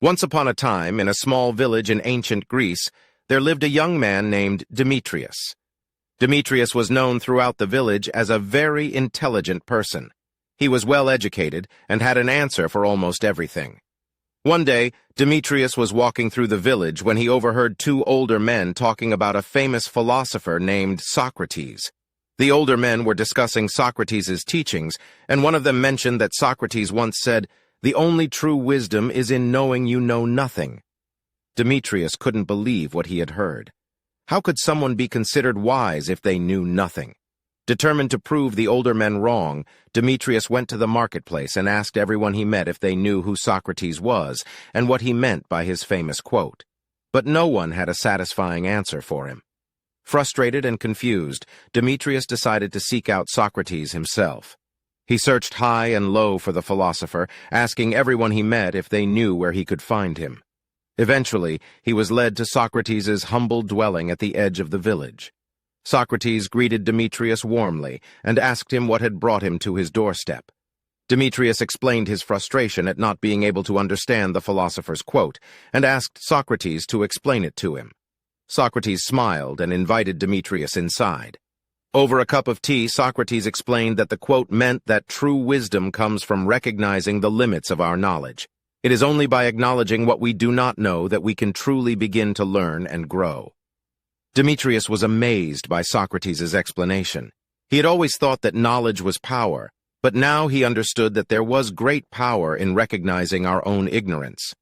Once upon a time, in a small village in ancient Greece, there lived a young man named Demetrius. Demetrius was known throughout the village as a very intelligent person. He was well educated and had an answer for almost everything. One day, Demetrius was walking through the village when he overheard two older men talking about a famous philosopher named Socrates. The older men were discussing Socrates' teachings, and one of them mentioned that Socrates once said, "The only true wisdom is in knowing you know nothing." Demetrius couldn't believe what he had heard. How could someone be considered wise if they knew nothing? Determined to prove the older men wrong, Demetrius went to the marketplace and asked everyone he met if they knew who Socrates was and what he meant by his famous quote. But no one had a satisfying answer for him. Frustrated and confused, Demetrius decided to seek out Socrates himself. He searched high and low for the philosopher, asking everyone he met if they knew where he could find him. Eventually, he was led to Socrates' humble dwelling at the edge of the village. Socrates greeted Demetrius warmly and asked him what had brought him to his doorstep. Demetrius explained his frustration at not being able to understand the philosopher's quote and asked Socrates to explain it to him. Socrates smiled and invited Demetrius inside. Over a cup of tea, Socrates explained that the quote meant that true wisdom comes from recognizing the limits of our knowledge. It is only by acknowledging what we do not know that we can truly begin to learn and grow. Demetrius was amazed by Socrates' explanation. He had always thought that knowledge was power, but now he understood that there was great power in recognizing our own ignorance.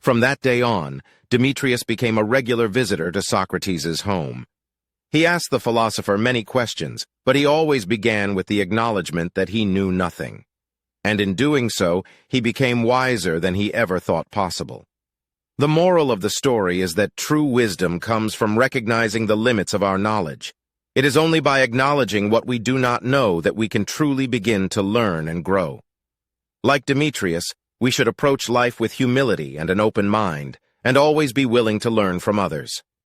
From that day on, Demetrius became a regular visitor to Socrates' home. He asked the philosopher many questions, but he always began with the acknowledgement that he knew nothing. And in doing so, he became wiser than he ever thought possible. The moral of the story is that true wisdom comes from recognizing the limits of our knowledge. It is only by acknowledging what we do not know that we can truly begin to learn and grow. Like Demetrius, we should approach life with humility and an open mind, and always be willing to learn from others.